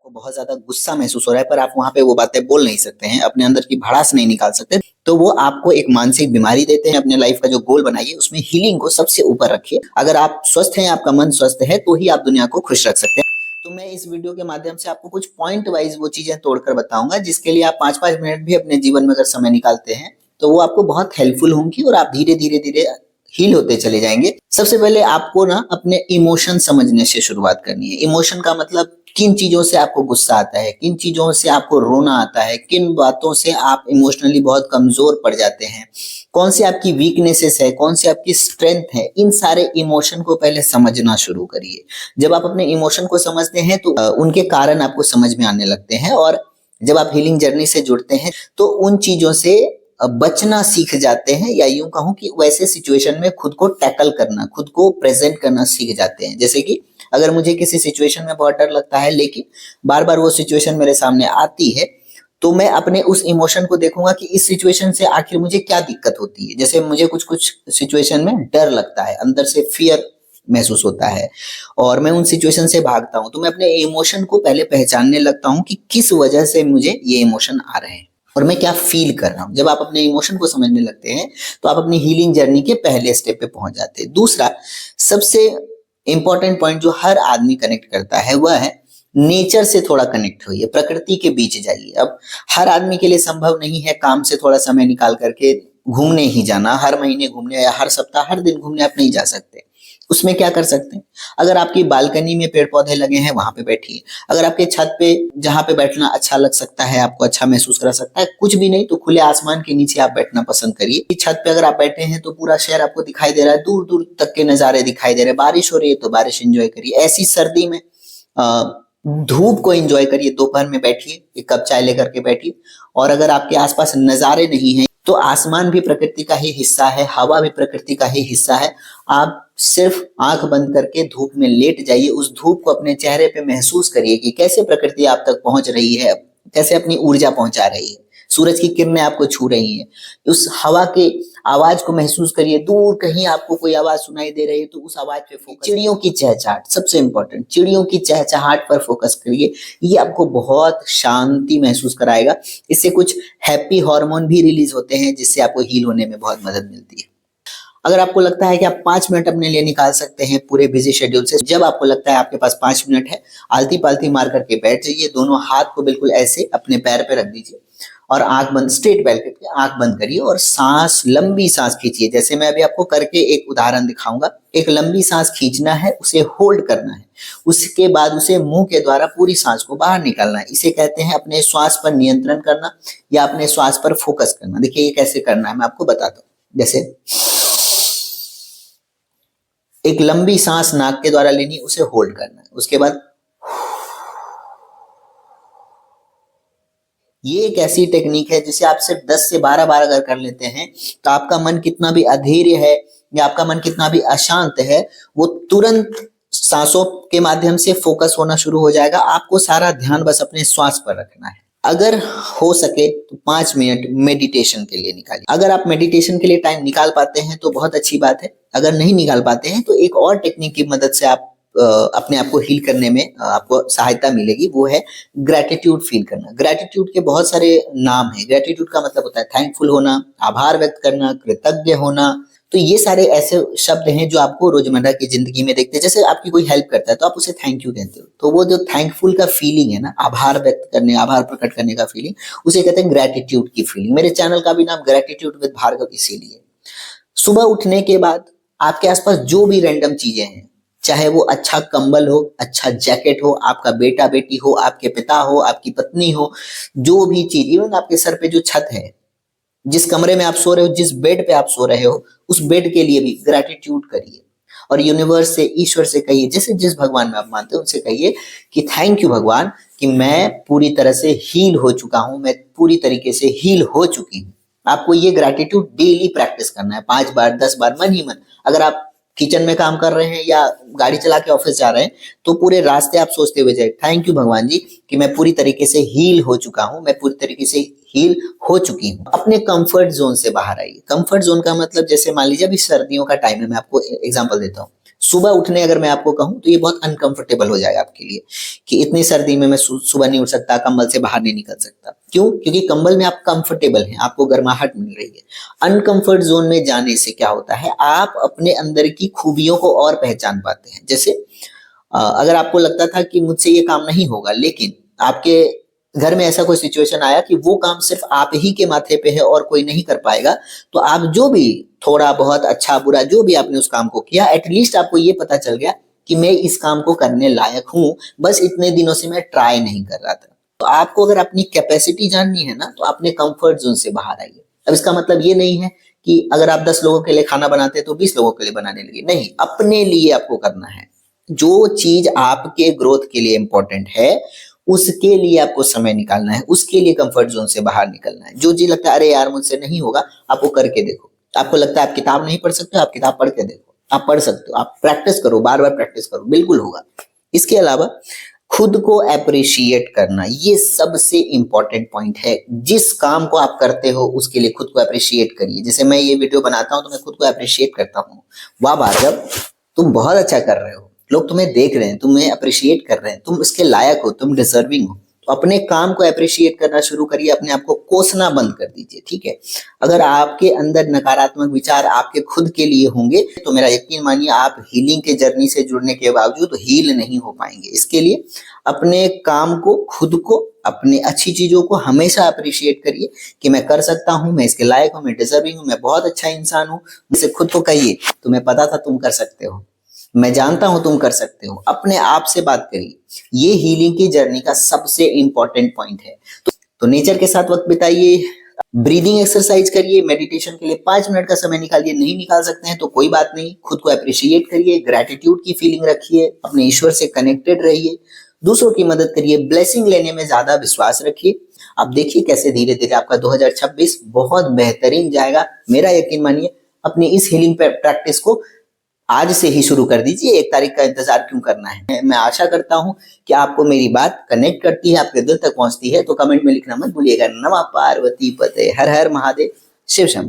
आपको बहुत ज़्यादा गुस्सा महसूस हो रहा है, पर आप वहाँ पे वो बातें बोल नहीं सकते हैं, अपने अंदर की भड़ास नहीं निकाल सकते, तो वो आपको एक मानसिक बीमारी देते हैं। अपने लाइफ का जो गोल बनाइए, उसमें हीलिंग को सबसे ऊपर रखिए। अगर आप स्वस्थ हैं, आपका मन स्वस्थ है, तो ही आप दुनिया को खुश रख सकते हैं। तो मैं इस वीडियो के माध्यम से आपको कुछ पॉइंट वाइज वो चीज़ें तोड़कर बताऊँगा, जिसके लिए आप 5-5 मिनट भी अपने जीवन में अगर समय निकालते हैं, तो वो आपको बहुत हेल्पफुल होंगी और आप धीरे-धीरे हील होते चले जाएँगे। सबसे पहले आपको ना अपने इमोशन समझने से शुरुआत करनी है। इमोशन का मतलब किन चीज़ों से आपको गुस्सा आता है, किन चीज़ों से आपको रोना आता है, किन बातों से आप इमोशनली बहुत कमज़ोर पड़ जाते हैं, कौन सी आपकी वीकनेसेस है, कौन सी आपकी स्ट्रेंथ है। इन सारे इमोशन को पहले समझना शुरू करिए। जब आप अपने इमोशन को समझते हैं तो उनके कारण आपको समझ में आने लगते हैं, और जब आप हीलिंग जर्नी से जुड़ते हैं तो उन चीज़ों से बचना सीख जाते हैं, या यूं कहूं कि वैसे सिचुएशन में खुद को टैकल करना, खुद को प्रेजेंट करना सीख जाते हैं। जैसे कि अगर मुझे किसी सिचुएशन में बहुत डर लगता है, लेकिन बार बार वो सिचुएशन मेरे सामने आती है, तो मैं अपने उस इमोशन को देखूंगा कि इस सिचुएशन से आखिर मुझे क्या दिक्कत होती है। जैसे मुझे कुछ कुछ सिचुएशन में डर लगता है, अंदर से फियर महसूस होता है और मैं उन सिचुएशन से भागता हूं, तो मैं अपने इमोशन को पहले पहचानने लगता हूं कि किस वजह से मुझे ये इमोशन आ रहे हैं और मैं क्या फील कर रहा हूं। जब आप अपने इमोशन को समझने लगते हैं तो आप अपनी हीलिंग जर्नी के पहले स्टेप पे पहुंच जाते हैं। दूसरा सबसे इंपॉर्टेंट पॉइंट जो हर आदमी कनेक्ट करता है वह है नेचर से थोड़ा कनेक्ट होइए, प्रकृति के बीच जाइए। अब हर आदमी के लिए संभव नहीं है काम से थोड़ा समय निकाल करके घूमने ही जाना, हर महीने घूमने या हर सप्ताह हर दिन घूमने आप नहीं जा सकते। उसमें क्या कर सकते हैं, अगर आपकी बालकनी में पेड़ पौधे लगे हैं वहां पे बैठिए। अगर आपके छत पे जहां पे बैठना अच्छा लग सकता है, आपको अच्छा महसूस करा सकता है, कुछ भी नहीं तो खुले आसमान के नीचे आप बैठना पसंद करिए। छत पे अगर आप बैठे हैं तो पूरा शहर आपको दिखाई दे रहा है, दूर दूर तक के नजारे दिखाई दे रहे हैं। बारिश हो रही है तो बारिश एंजॉय करिए। ऐसी सर्दी में धूप को एंजॉय करिए। दोपहर में बैठिए, एक कप चाय लेकर के बैठिए। और अगर आपके आसपास नजारे नहीं है तो आसमान भी प्रकृति का ही हिस्सा है, हवा भी प्रकृति का ही हिस्सा है। आप सिर्फ आंख बंद करके धूप में लेट जाइए, उस धूप को अपने चेहरे पे महसूस करिए कि कैसे प्रकृति आप तक पहुंच रही है, कैसे अपनी ऊर्जा पहुंचा रही है। सूरज की किरणें आपको छू रही हैं, उस हवा के आवाज को महसूस करिए। दूर कहीं आपको कोई आवाज सुनाई दे रही है तो उस आवाज पे फोकस। चिड़ियों की चहचहाट सबसे इंपॉर्टेंट, चिड़ियों की चहचहाट पर फोकस करिए। ये आपको बहुत शांति महसूस कराएगा। इससे कुछ हैप्पी हार्मोन भी रिलीज होते हैं, जिससे आपको हील होने में बहुत मदद मिलती है। अगर आपको लगता है कि आप 5 मिनट अपने लिए निकाल सकते हैं पूरे बिजी शेड्यूल से, जब आपको लगता है आपके पास 5 मिनट है, आलती पालती मार करके बैठ जाइए। दोनों हाथ को बिल्कुल ऐसे अपने पैर पे रख दीजिए और आंख बंद, स्ट्रेट बैठ करके आंख बंद करिए और सांस, लंबी सांस खींचिए। जैसे मैं अभी आपको करके एक उदाहरण दिखाऊंगा। एक लंबी सांस खींचना है, उसे होल्ड करना है, उसके बाद उसे मुंह के द्वारा पूरी सांस को बाहर निकालना है। इसे कहते हैं अपने श्वास पर नियंत्रण करना या अपने श्वास पर फोकस करना। देखिए ये कैसे करना है, मैं आपको बताता हूँ। जैसे एक लंबी सांस नाक के द्वारा लेनी, उसे होल्ड करना है, उसके बाद ये एक ऐसी टेक्निक है जिसे आप सिर्फ 10 से 12 बार अगर कर लेते हैं तो आपका मन कितना भी अधीर है या आपका मन कितना भी अशांत है, वो तुरंत सांसों के माध्यम से फोकस होना शुरू हो जाएगा। आपको सारा ध्यान बस अपने श्वास पर रखना है। अगर हो सके तो 5 मिनट मेडिटेशन के लिए निकालिए। अगर आप मेडिटेशन के लिए टाइम निकाल पाते हैं तो बहुत अच्छी बात है। अगर नहीं निकाल पाते हैं तो एक और टेक्निक की मदद से आप अपने आप को हील करने में आपको सहायता मिलेगी, वो है ग्रैटिट्यूड फील करना। ग्रैटिट्यूड के बहुत सारे नाम हैं। ग्रैटिट्यूड का मतलब होता है थैंकफुल होना, आभार व्यक्त करना, कृतज्ञ होना। तो ये सारे ऐसे शब्द हैं जो आपको रोजमर्रा की जिंदगी में देखते हैं। जैसे आपकी कोई हेल्प करता है तो आप उसे थैंक यू कहते हो, तो वो जो थैंकफुल का फीलिंग है ना, आभार व्यक्त करने, आभार प्रकट करने का फीलिंग, उसे कहते हैं ग्रैटिट्यूड की फीलिंग। मेरे चैनल का भी नाम ग्रैटिट्यूड विद भार्गव इसीलिए। सुबह उठने के बाद आपके आसपास जो भी रैंडम चीजें हैं, चाहे वो अच्छा कंबल हो, अच्छा जैकेट हो, आपका बेटा बेटी हो, आपके पिता हो, आपकी पत्नी हो, जो भी चीज, इवन आपके सर पे जो छत है, जिस कमरे में आप सो रहे हो, जिस बेड पे आप सो रहे हो, उस बेड के लिए भी ग्रैटिट्यूड करिए और यूनिवर्स से, ईश्वर से कहिए, जैसे जिस भगवान में आप मानते हो उनसे कहिए कि थैंक यू भगवान कि मैं पूरी तरह से हील हो चुका हूं, मैं पूरी तरीके से हील हो चुकी हूं। आपको ये ग्रैटिट्यूड डेली प्रैक्टिस करना है, 5 बार 10 बार, मन ही मन। अगर आप किचन में काम कर रहे हैं या गाड़ी चला के ऑफिस जा रहे हैं तो पूरे रास्ते आप सोचते हुए जाए, थैंक यू भगवान जी कि मैं पूरी तरीके से हील हो चुका हूं, मैं पूरी तरीके से हील हो चुकी हूँ। अपने कंफर्ट जोन से बाहर आइए। कंफर्ट जोन का मतलब, जैसे मान लीजिए अभी सर्दियों का टाइम है, मैं आपको एग्जांपल देता हूँ। सुबह उठने अगर मैं आपको कहूं तो ये बहुत अनकंफर्टेबल हो जाएगा आपके लिए कि इतनी सर्दी में मैं सुबह नहीं उठ सकता, कंबल से बाहर नहीं निकल सकता। क्यों? क्योंकि कंबल में आप कंफर्टेबल हैं, आपको गर्माहट मिल रही है। अनकंफर्ट जोन में जाने से क्या होता है, आप अपने अंदर की खूबियों को और पहचान पाते हैं। जैसे अगर आपको लगता था कि मुझसे ये काम नहीं होगा, लेकिन आपके घर में ऐसा कोई सिचुएशन आया कि वो काम सिर्फ आप ही के माथे पे है और कोई नहीं कर पाएगा, तो आप जो भी थोड़ा बहुत अच्छा बुरा जो भी आपने उस काम को किया, एटलीस्ट आपको ये पता चल गया कि मैं इस काम को करने लायक हूं, बस इतने दिनों से मैं ट्राई नहीं कर रहा था। तो आपको अगर अपनी कैपेसिटी जाननी है ना, तो अपने कंफर्ट जोन से बाहर आइए। अब इसका मतलब ये नहीं है कि अगर आप 10 लोगों के लिए खाना बनाते हैं तो 20 लोगों के लिए बनाने लगे, नहीं, अपने लिए आपको करना है। जो चीज आपके ग्रोथ के लिए इंपॉर्टेंट है उसके लिए आपको समय निकालना है, उसके लिए कंफर्ट जोन से बाहर निकलना है। जो चीज लगता है अरे यार मुझसे नहीं होगा, आप वो करके देखो। आपको लगता है आप किताब नहीं पढ़ सकते, आप किताब पढ़ के देखो, आप पढ़ सकते हो, आप प्रैक्टिस करो, बार बार प्रैक्टिस करो, बिल्कुल होगा। इसके अलावा खुद को अप्रिशिएट करना, ये सबसे इंपॉर्टेंट पॉइंट है। जिस काम को आप करते हो उसके लिए खुद को अप्रिशिएट करिए। जैसे मैं ये वीडियो बनाता हूं तो मैं खुद को अप्रिशिएट करता हूँ, वाह भार्गव तुम बहुत अच्छा कर रहे हो, लोग तुम्हें देख रहे हैं, तुम्हें अप्रिशिएट कर रहे हैं, तुम इसके लायक हो, तुम डिजर्विंग हो। तो अपने काम को अप्रिशिएट करना शुरू करिए, अपने आप को कोसना बंद कर दीजिए, ठीक है। अगर आपके अंदर नकारात्मक विचार आपके खुद के लिए होंगे तो मेरा यकीन मानिए आप हीलिंग के जर्नी से जुड़ने के बावजूद हील नहीं हो पाएंगे। इसके लिए अपने काम को, खुद को, अपने अच्छी चीजों को हमेशा अप्रिशिएट करिए कि मैं कर सकता हूं, मैं इसके लायक हूं, मैं डिजर्विंग हूं, मैं बहुत अच्छा इंसान हूं। मुझसे खुद को कहिए तुम्हें पता था तुम कर सकते हो, मैं जानता हूं तुम कर सकते हो। अपने आप से बात करिए, ये हीलिंग की जर्नी का सबसे इंपॉर्टेंट पॉइंट है। तो नेचर के साथ वक्त बिताइए, ब्रीदिंग एक्सरसाइज करिए, मेडिटेशन के लिए 5 मिनट का समय निकालिए। नहीं निकाल सकते हैं तो कोई बात नहीं, खुद को अप्रिशिएट करिए, ग्रेटिट्यूड की फीलिंग रखिए, अपने ईश्वर से कनेक्टेड रहिए, दूसरों की मदद करिए, ब्लेसिंग लेने में ज्यादा विश्वास रखिए। आप देखिए कैसे धीरे धीरे आपका 2026 बहुत बेहतरीन जाएगा। मेरा यकीन मानिए, अपनी इस हीलिंग प्रैक्टिस को आज से ही शुरू कर दीजिए, 1 तारीख का इंतजार क्यों करना है। मैं आशा करता हूं कि आपको मेरी बात कनेक्ट करती है, आपके दिल तक पहुंचती है। तो कमेंट में लिखना मत भूलिएगा। नमः पार्वती पते, हर हर महादेव, शिव शंभू।